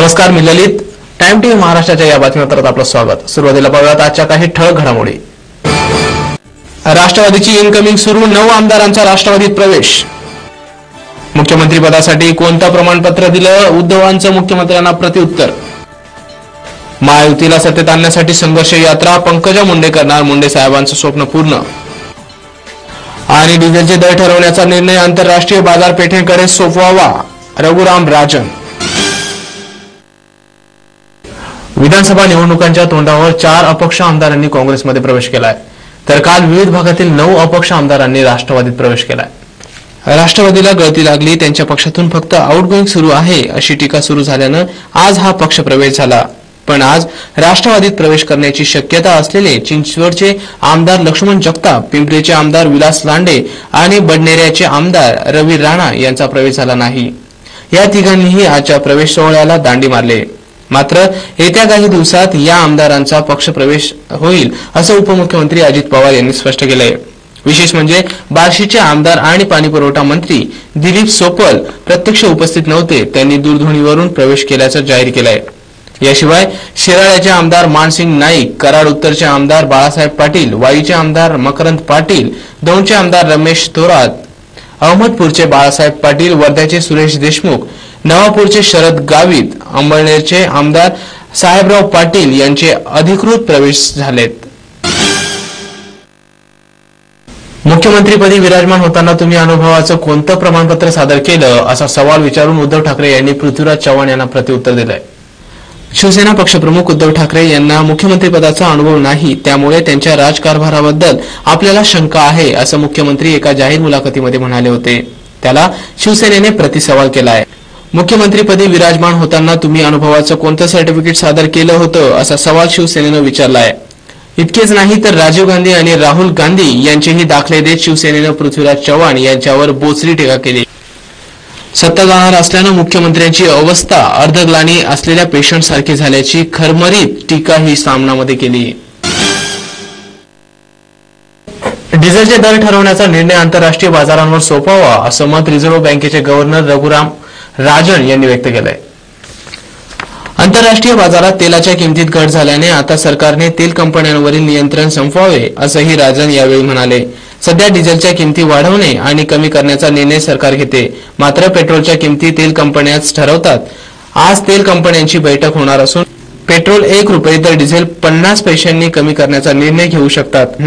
नमस्कार, मी ललित. Time TV महाराष्ट्राच्या या बातमीपत्रात आपलं स्वागत. सुरुवातीला पाहूयात आजच्या काही ठळक घडामोडी. राष्ट्रवादीची इनकमिंग सुरू, 9 आमदारांचा राष्ट्रवादीत प्रवेश. मुख्यमंत्री पदासाठी कोणतं प्रमाणपत्र दिलं, उद्धवांचं मुख्यमंत्र्यांना प्रत्युत्तर. महायुतीला सत्तेत आणण्यासाठी संघर्ष यात्रा, पंकजा मुंडे करणार मुंडे साहेबांचं स्वप्न पूर्ण. आणि डिझेलचे दर ठरवण्याचा निर्णय आंतरराष्ट्रीय बाजारपेठेकडे सोपवावा, रघुराम राजन. विधानसभा निवडणुकांच्या तोंडावर 4 अपक्ष आमदारांनी काँग्रेसमध्ये प्रवेश केलाय, तर काल विविध भागातील 9 अपक्ष आमदारांनी राष्ट्रवादीत प्रवेश केलाय. राष्ट्रवादीला गळती लागली, त्यांच्या पक्षातून फक्त आउटगोईंग सुरू आहे अशी टीका सुरू झाल्यानं आज हा पक्ष प्रवेश झाला. पण आज राष्ट्रवादीत प्रवेश करण्याची शक्यता असलेले चिंचवडचे आमदार लक्ष्मण जगताप, पिंपरीचे आमदार विलास लांडे आणि बडनेऱ्याचे आमदार रवी राणा यांचा प्रवेश झाला नाही. या तिघांनीही आजच्या प्रवेश सोहळ्याला दांडी मारले. मात्र येत्या काही दिवसात या आमदारांचा पक्ष प्रवेश होईल असं उपमुख्यमंत्री अजित पवार यांनी स्पष्ट केलंय. विशेष म्हणजे बार्शीचे आमदार आणि पाणीपुरवठा मंत्री दिलीप सोपल प्रत्यक्ष उपस्थित नव्हते, त्यांनी दूरध्वनीवरून प्रवेश केल्याचं जाहीर केलंय. याशिवाय शिराळ्याचे आमदार मानसिंग नाईक, कराड उत्तरचे आमदार बाळासाहेब पाटील, वाईचे आमदार मकरंद पाटील, दौंडचे आमदार रमेश थोरात, अहमदपूरचे बाळासाहेब पाटील, वर्ध्याचे सुरेश देशमुख, नवापूरचे शरद गावित, अंबळनेरचे आमदार साहेबराव पाटील यांचे अधिकृत प्रवेश झालेत. मुख्यमंत्रीपदी विराजमान होताना तुम्ही अनुभवाचं कोणतं प्रमाणपत्र सादर केलं असा सवाल विचारून उद्धव ठाकरे यांनी पृथ्वीराज चव्हाण यांना प्रत्युत्तर दिलंय. शिवसेना पक्षप्रमुख उद्धव ठाकरे यांना मुख्यमंत्रीपदाचा अनुभव नाही, त्यामुळे त्यांच्या राजकारभाराबद्दल आपल्याला शंका आहे असं मुख्यमंत्री एका जाहीर मुलाखतीमध्ये म्हणाले होते. त्याला शिवसेनेने प्रतिसवाल केलाय. मुख्यमंत्रीपदी विराजमान होताना तुम्ही अनुभवाचं कोणतं सर्टिफिकेट सादर केलं होतं असा सवाल शिवसेनेनं विचारलाय. इतकेच नाही तर राजीव गांधी आणि राहुल गांधी यांचेही दाखले देत शिवसेनेनं पृथ्वीराज चव्हाण यांच्यावर बोचरी टीका केली. सत्ता जाणार असल्यानं मुख्यमंत्र्यांची अवस्था अर्धग्लानी असलेल्या पेशंट सारखी झाल्याची खरमरीत टीका ही सामनामध्ये केली. डिझेलचे दर ठरवण्याचा निर्णय आंतरराष्ट्रीय बाजारांवर सोपवावा असं मत रिझर्व्ह बँकेचे गव्हर्नर रघुराम राजन यांनी व्यक्त केलंय. आंतरराष्ट्रीय बाजारात तेलाच्या किमतीत घट झाल्याने आता सरकारने तेल कंपन्यांवरील नियंत्रण संपवावे असंही राजन यावेळी म्हणाले. सध्या डिझेलच्या किमती वाढवणे आणि कमी करण्याचा निर्णय सरकार घेते, मात्र पेट्रोलच्या किमती तेल कंपन्याच ठरवतात. आज तेल कंपन्यांची बैठक होणार असून पेट्रोल 1 रुपये तर डिझेल 50 पैशांनी कमी करण्याचा निर्णय घेऊ शकतात.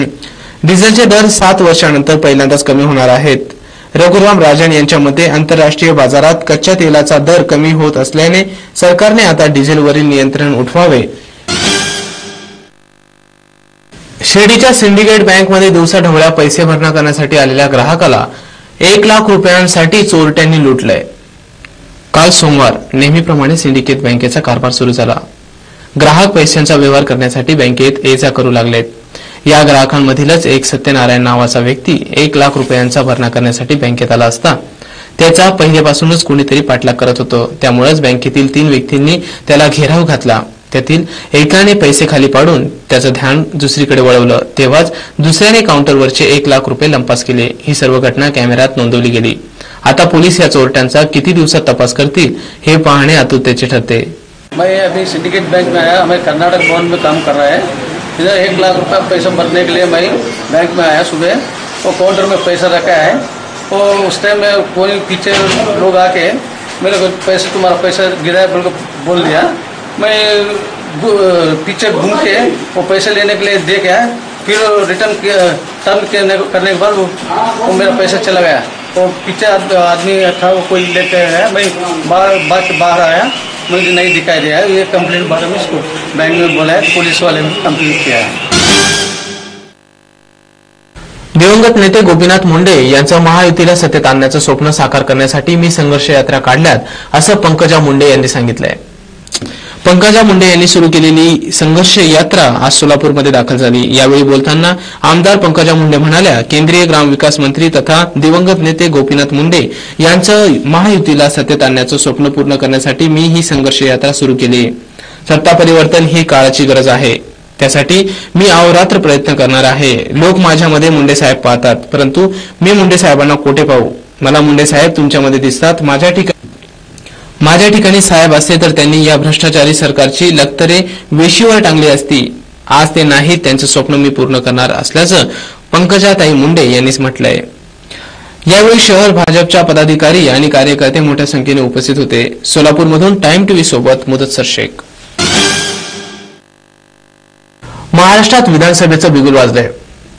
डिझेलचे दर 7 वर्षांनंतर पहिल्यांदाच कमी होणार आहेत. रघुराम राजन यांच्या मते आंतरराष्ट्रीय बाजारात कच्च्या तेलाचा दर कमी होत असल्याने सरकारने आता डिझेलवरील नियंत्रण उठवावे. शिर्डीच्या सिंडिकेट बँकमध्ये दिवसाढवळ्या पैसे भरणा करण्यासाठी आलेल्या ग्राहकाला 1 लाख रुपयांसाठी चोरट्यांनी लुटलंय. काल सोमवार नेहमीप्रमाणे सिंडिकेट बँकेचा कारभार सुरू झाला. ग्राहक पैशांचा व्यवहार करण्यासाठी बँकेत ये-जा करू लागलेत. या ग्राहकांमधीलच एक सत्यनारायण नावाचा व्यक्ती 1 लाख रुपयांचा भरणा करण्यासाठी बँकेत आला असता त्याचा पहिल्यापासूनच कोणीतरी पाठलाग करत होतं. त्यामुळेच बँकेतील 3 व्यक्तींनी त्याला घेराव घातला. त्यातील एकाने पैसे खाली पाडून त्याचं ध्यान दुसरीकडे वळवलं, तेव्हाच दुसऱ्याने काउंटरवरचे 1 लाख रुपये लंपास केले. ही सर्व घटना कॅमेऱ्यात नोंदवली गेली. आता पोलीस या चोरट्यांचा किती दिवसात तपास करतील हे पाहणे आतुरतेचे ठरते. मैं अभी सिंडिकेट बैंक में आया, मैं कर्नाटक भवन में काम कर रहा है. इधर 1 लाख रुपया पैसा भरने के लिए मैं बैंक में आया सुबह. वो काउंटर में पैसा रखा है. वो उस टाइम में कोई पीछे लोग आके मेरे को पैसे तुम्हारा पैसा गिरा है बोल दिया. मैं पीछे घूम के वो पैसे लेने के लिए दे गया. फिर रिटर्न करने के बाद वो मेरा पैसा चला गया. वो पीछे आदमी था, वो कोई लेते हैं. मैं बाहर आया, मुझे नहीं दिखाई दिया. ये कंप्लेंट बारे में इसको बैंक में बोला है, पुलिस वाले ने कंप्लेंट किया है. दिवंगत नेते गोपीनाथ मुंडे यांचं महायुतीला सत्तेत आणण्याचं स्वप्न साकार करण्यासाठी मी संघर्ष यात्रा काढल्यात असं पंकजा मुंडे यांनी सांगितलंय. पंकजा मुंडे यांनी सुरू केलेली संघर्ष यात्रा आज सोलापूरमध्ये दाखल झाली. यावेळी बोलताना आमदार पंकजा मुंडे म्हणाल्या, केंद्रीय ग्रामविकास मंत्री तथा दिवंगत नेते गोपीनाथ मुंडे यांचं महायुतीला सत्तेत आणण्याचं स्वप्न पूर्ण करण्यासाठी मी ही संघर्ष यात्रा सुरू केली. सत्ता परिवर्तन ही काळाची गरज आहे. त्यासाठी मी अहोरात्र प्रयत्न करणार आहे. लोक माझ्यामध्ये मुंडे साहेब पाहतात, परंतु मी मुंडे साहेबांना कोठे पाहू? मला मुंडे साहेब तुमच्यामध्ये दिसतात. माझ्या ठिकाणी साहेब असते तर त्यांनी या भ्रष्टाचारी सरकारची लक्तरे वेशीवर टांगली असती. आज ते नाहीत, त्यांचं स्वप्न मी पूर्ण करणार असल्याचं पंकजाताई मुंडे यांनीच म्हटलंय. यावेळी शहर भाजपच्या पदाधिकारी आणि कार्यकर्ते मोठ्या संख्येने उपस्थित होते. सोलापूरमधून टाइम टीव्ही सोबत मुदस्सर शेख. महाराष्ट्रात विधानसभेचं बिगुल वाजलंय,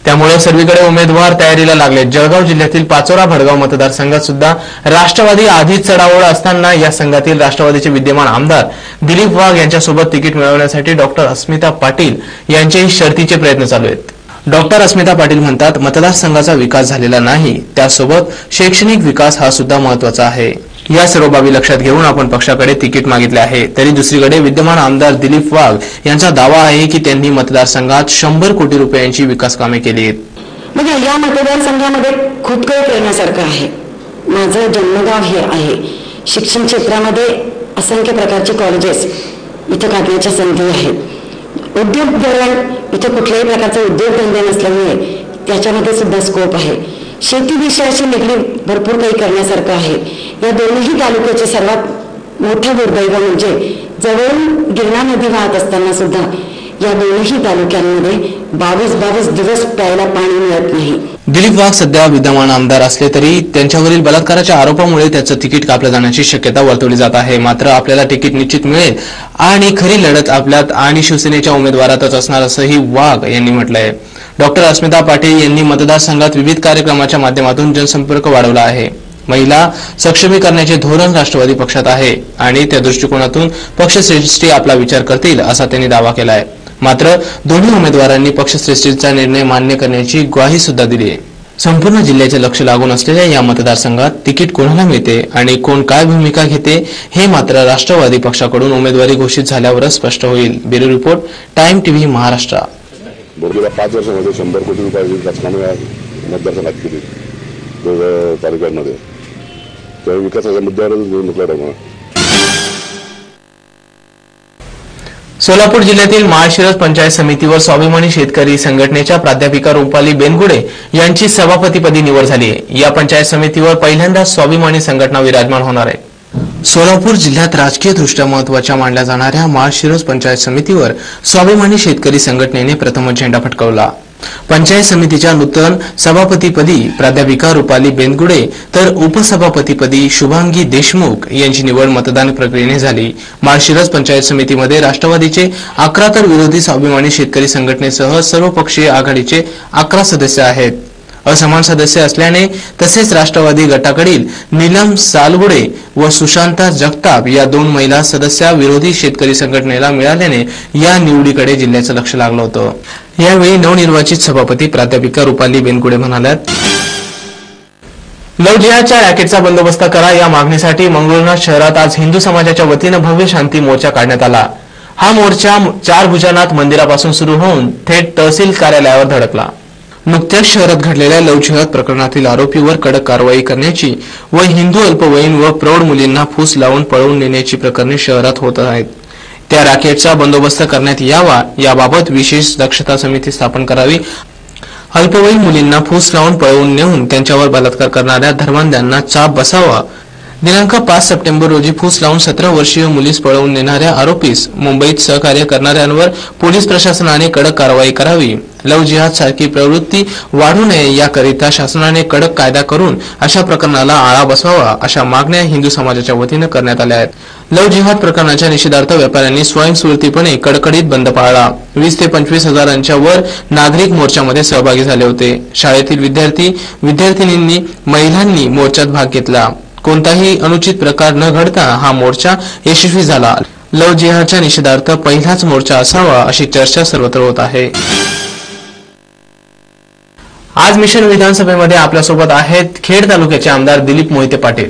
त्यामुळे सर्वीकडे उमेदवार तयारीला लागले. जळगाव जिल्ह्यातील पाचोरा भडगाव मतदारसंघात सुद्धा राष्ट्रवादी आधीच चढाओढ असताना या संघातील राष्ट्रवादीचे विद्यमान आमदार दिलीप वाघ यांच्यासोबत तिकीट मिळवण्यासाठी डॉक्टर अस्मिता पाटील यांचेही शर्थीचे प्रयत्न चालू आहेत. डॉक्टर अस्मिता पाटील म्हणतात, मतदारसंघाचा विकास झालेला नाही, त्यासोबत शैक्षणिक विकास हा सुद्धा महत्वाचा आहे. या सर्व बाबी लक्षात घेऊन आपण पक्षाकडे तिकीट मागितले आहे. तरी दुसरीकडे विद्यमान आमदार दिलीप वाघ यांचा दावा आहे की त्यांनी मतदारसंघात 100 कोटी रुपयांची विकास कामे केली आहेत. म्हणजे या मतदारसंघामध्ये खूप काही करण्यासारखं आहे. माझं जन्मगाव हे आहे. शिक्षण क्षेत्रामध्ये असंख्य प्रकारचे कॉलेजेस इथं काढण्याच्या संधी आहेत. उद्योग धोरण इथं कुठल्याही प्रकारचा उद्योगधंदे नसल्यामुळे त्याच्यामध्ये सुद्धा स्कोप आहे. शेती विषयाशी निगडीत भरपूर काही करण्यासारखं आहे. या दोन्ही तालुक्याचे सर्वात मोठं दुर्दैव म्हणजे जवळून गिरणा नदी वाहत असताना सुद्धा या दोन्ही तालुक्यांमध्ये 22 दिवस प्यायला पाणी मिळत नाही. दिलीप वाघ सध्या विद्यमान आमदार असले तरी त्यांच्यावरील बलात्काराच्या आरोपामुळे त्याचं तिकीट कापलं जाण्याची शक्यता वर्तवली जात आहे. मात्र आपल्याला तिकीट निश्चित मिळेल आणि खरी लढत आपल्यात आणि शिवसेनेच्या उमेदवारातच असणार असंही वाघ यांनी म्हटलंय. डॉक्टर अस्मिता पाटील यांनी मतदारसंघात विविध कार्यक्रमाच्या माध्यमातून जनसंपर्क वाढवला आहे. महिला सक्षमीकरणाचे धोरण राष्ट्रवादी पक्षात आहे आणि त्या दृष्टिकोनातून पक्षश्रेष्ठी आपला विचार करतील असा त्यांनी दावा केला आहे. मात्र दोन्ही उमेदवारांनी पक्षश्रेष्ठीचा निर्णय मान्य करण्याची ग्वाही सुद्धा दिली आहे. संपूर्ण जिल्ह्याचे लक्ष लागून असलेल्या या मतदारसंघात तिकीट कोणाला मिळते आणि कोण काय भूमिका घेते हे मात्र राष्ट्रवादी पक्षाकडून उमेदवारी घोषित झाल्यावरच स्पष्ट होईल. Bureau report, time TV Maharashtra. गेल्या 5 वर्षामध्ये 100 कोटी रुपयाची विकासकामे मतदारसंघात केली तालुक्यांमध्ये. त्या विकासाच्या मुद्द्यावरच निवडणूक लढवणार. सोलापूर जिल्ह्यातील माळशिरस पंचायत समितीवर स्वाभिमानी शेतकरी संघटनेच्या प्राध्यापिका रुपाली बेनगुडे यांची सभापतीपदी निवड झाली आहे. या पंचायत समितीवर पहिल्यांदा स्वाभिमानी संघटना विराजमान होणार आहे. सोलापूर जिल्ह्यात राजकीयदृष्ट्या महत्वाच्या मानल्या जाणाऱ्या माळशिरस पंचायत समितीवर स्वाभिमानी शेतकरी संघटनेने प्रथमच झेंडा फडकवला. पंचायत समितीच्या नूतन सभापतीपदी प्राध्यापिका रुपाली बेनगुडे तर उपसभापतीपदी शुभांगी देशमुख यांची निवड मतदान प्रक्रियेने झाली. माळशिरस पंचायत समितीमध्ये राष्ट्रवादीचे 11 तर विरोधी स्वाभिमानी शेतकरी संघटनेसह सर्वपक्षीय आघाडीचे 11 सदस्य आहेत. असमान सदस्य असल्याने तसेच राष्ट्रवादी गटाकडील नीलम सालगुडे व सुशांता जगताप या 2 महिला सदस्य विरोधी शेतकरी संघटनेला मिळाल्याने या निवडीकडे जिल्ह्याचं लक्ष लागलं होतं. यावेळी नवनिर्वाचित सभापती प्राध्यापिका रुपाली बेनगुडे म्हणाल्या, लव्ह जिहादच्या रॅकेटचा बंदोबस्त करा या मागणीसाठी मंगरुळनाथ शहरात आज हिंदू समाजाच्या वतीनं भव्य शांती मोर्चा काढण्यात आला. हा मोर्चा 4 भुजनाथ मंदिरापासून सुरू होऊन थेट तहसील कार्यालयावर धडकला. नुकत्याच शहरात घडलेल्या लव्ह जिहाद प्रकरणातील आरोपीवर कडक कारवाई करण्याची व हिंदू अल्पवयीन व प्रौढ मुलींना फूस लावून पळवून नेण्याची प्रकरणे शहरात होत आहेत. त्या रॅकेटचा बंदोबस्त करण्यात यावा याबाबत विशेष दक्षता समिती स्थापन करावी. अल्पवयीन मुलींना फूस लावून पळवून नेऊन त्यांच्यावर बलात्कार करणाऱ्या धर्मांध्यांना चाप बसावा. दिनांक 5 सप्टेंबर रोजी फूस लावून 17 वर्षीय मुलीस पळवून नेणाऱ्या आरोपीस मुंबईत सहकार्य करणाऱ्यांवर पोलीस प्रशासनाने कडक कारवाई करावी. लव्ह जिहाद सारखी प्रवृत्ती वाढू नये याकरिता शासनाने कडक कायदा करून अशा प्रकरणाला आळा बसवावा अशा मागण्या हिंदू समाजाच्या वतीनं करण्यात आल्या आहेत. लव्ह जिहाद प्रकरणाच्या निषेधार्थ व्यापाऱ्यांनी स्वयंस्फूर्तीपणे कडकडीत बंद पाळला. 20 ते 25 हजारांच्या वर नागरिक मोर्चामध्ये सहभागी झाले होते. शाळेतील विद्यार्थिनींनी महिलांनी मोर्चात भाग घेतला. कोणताही अनुचित प्रकार न घडता हा मोर्चा यशस्वी झाला. लव्ह जिहादच्या निषेधार्थ पहिलाच मोर्चा असावा अशी चर्चा सर्वत्र होत आहे. आज मिशन विधानसभेमध्ये आपल्यासोबत आहेत खेड तालुक्याचे आमदार दिलीप मोहिते पाटील.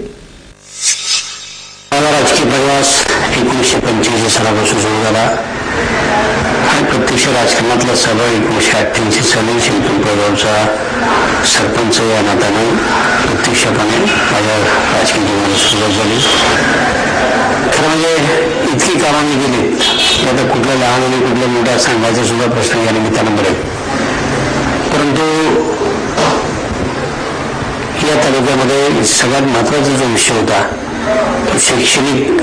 राजकीय प्रवास 1985 सालापासून सुरू झाला आणि प्रत्यक्ष राजकारणातला सहभाग 1988 साली शिंपीपळगावचा सरपंच या नात्यानं प्रत्यक्षपणे माझ्या राजकीय जीवनाला सुरुवात झाली. खरं म्हणजे इतकी कामं मी गेली आता कुठल्या लहान आणि कुठल्या मोठ्या सांगायचा सुद्धा प्रश्न या निमित्तानं बरे. परंतु या तालुक्यामध्ये सगळ्यात महत्त्वाचा जो विषय होता तो शैक्षणिक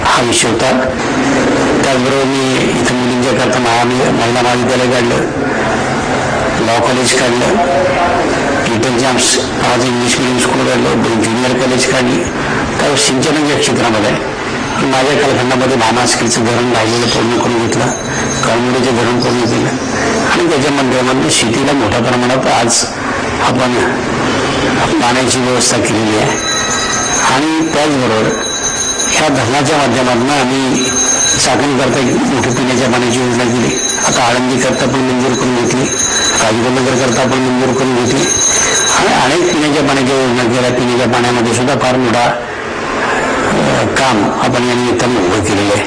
हा विषय होता. त्याचबरोबर मी इथं मुलींच्या करता महिला महाविद्यालय काढलं, लॉ कॉलेज काढलं, लिटल जॅम्स नावाचं इंग्लिश मिडियम स्कूल काढलं, 2 ज्युनियर कॉलेज काढली. त्यावर सिंचनाच्या क्षेत्रामध्ये माझ्या कालखंडामध्ये भानास्कीचं धरण राहिलेलं पूर्ण करून घेतलं, कळमुडीचे धरण पूर्ण केलं आणि त्याच्या माध्यमातून शेतीला मोठ्या प्रमाणात आज आपण पाण्याची व्यवस्था केलेली आहे. आणि त्याचबरोबर ह्या धरणाच्या माध्यमातून आम्ही चाकणीकरता मोठी पिण्याच्या पाण्याची योजना केली. आता आळंदीकरता पण मंजूर करून घेतली, राजगुरुनगरकरता पण मंजूर करून घेतली आणि अनेक पिण्याच्या पाण्याच्या योजना केल्या. पिण्याच्या पाण्यामध्ये सुद्धा फार मोठा काम आपण या निमित्तानं उभं केलेलं आहे.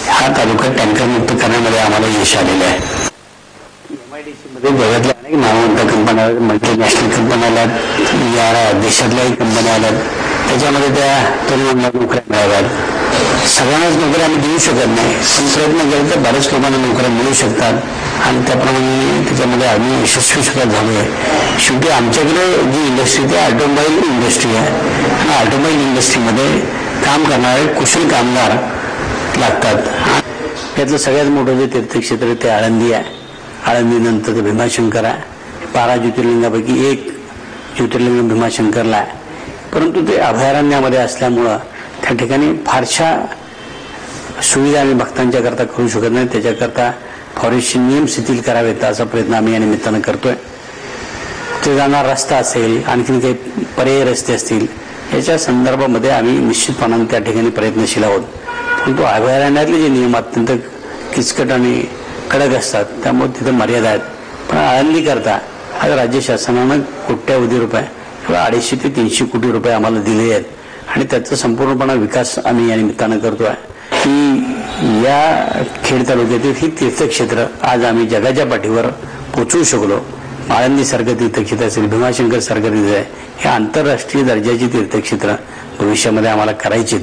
हा तालुका टँकरमुक्त करण्यामध्ये आम्हाला यश आलेलं आहे. MIDC जगातल्या अनेक नामवंत कंपन्या, मल्टीनॅशनल कंपन्या आल्यात, या देशातल्याही कंपन्या आल्यात. त्याच्यामध्ये त्या तरुणांना नोकऱ्या मिळाव्यात. सगळ्यांनाच नोकऱ्या आम्ही देऊ शकत नाही, पण प्रयत्न केले तर बऱ्याच लोकांना नोकऱ्या मिळू शकतात आणि त्याप्रमाणे त्याच्यामध्ये आम्ही यशस्वी सुद्धा झालो आहे. शेवटी आमच्याकडे जी इंडस्ट्री ती ऑटोमोबाईल इंडस्ट्री आहे आणि ऑटोमोबाईल इंडस्ट्रीमध्ये काम करणारे कुशल कामगार लागतात. त्यातलं सगळ्यात मोठं जे तीर्थक्षेत्र ते आळंदी आहे. आळंदीनंतर ते भीमाशंकर आहे. 12 ज्योतिर्लिंगापैकी एक ज्योतिर्लिंग भीमाशंकरला आहे. परंतु ते अभयारण्यामध्ये असल्यामुळं त्या ठिकाणी फारशा सुविधा आम्ही भक्तांच्या करता करू शकत नाही. त्याच्याकरता फॉरेस्टचे नियम शिथिल करावेत असा प्रयत्न आम्ही या निमित्तानं करतोय. ते जाणारा रस्ता असेल, आणखीन काही पर्यायी रस्ते असतील, याच्या संदर्भामध्ये आम्ही निश्चितपणाने त्या ठिकाणी प्रयत्नशील आहोत. परंतु अभयारण्यातले जे नियम अत्यंत किचकट आणि कडक असतात, त्यामुळे तिथं मर्यादा आहेत. पण आळंदीकरता आज राज्य शासनानं कोट्यावधी रुपये, 250 ते 300 कोटी रुपये आम्हाला दिले आहेत आणि त्याचा संपूर्णपणे विकास आम्ही या निमित्तानं करतोय. की या खेड तालुक्यातील ही तीर्थक्षेत्र आज आम्ही जगाच्या पाठीवर पोचवू शकलो. आळंदीसारखं तीर्थक्षेत्र असेल, भीमाशंकर सारखं तीर्थ आहे, हे आंतरराष्ट्रीय दर्जाची तीर्थक्षेत्र भविष्यामध्ये आम्हाला करायची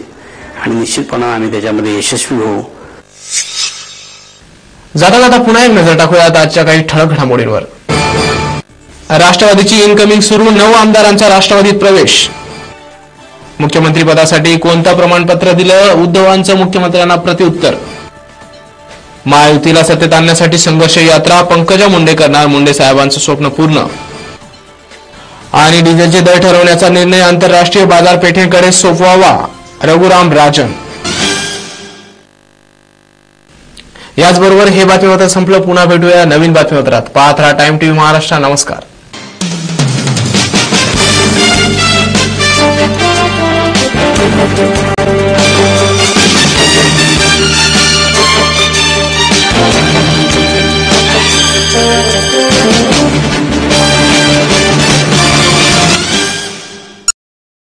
आणि निश्चितपणे आम्ही त्याच्यामध्ये यशस्वी होऊ. जाता जाता पुन्हा एक नजर टाकूयात आजच्या काही ठळक घडामोडींवर. राष्ट्रवादीची इनकमिंग सुरू, 9 आमदारांचा राष्ट्रवादीत प्रवेश. मुख्यमंत्री पदासाठी कोणतं प्रमाणपत्र दिलं, उद्धवांचं मुख्यमंत्र्यांना प्रत्युत्तर. महायुतीला सत्तेत आणण्यासाठी संघर्ष यात्रा, पंकजा मुंडे करणार मुंडे साहेबांचं स्वप्न पूर्ण. आणि डिझेलचे दर ठरवण्याचा निर्णय आंतरराष्ट्रीय बाजारपेठेकडे सोपवावा, रघुराम राजन. याचबरोबर हे बातमीपत्र संपलं. पुन्हा भेटूया नवीन बातमीपत्रात. पाहत राहा टाइम टीव्ही महाराष्ट्र. नमस्कार.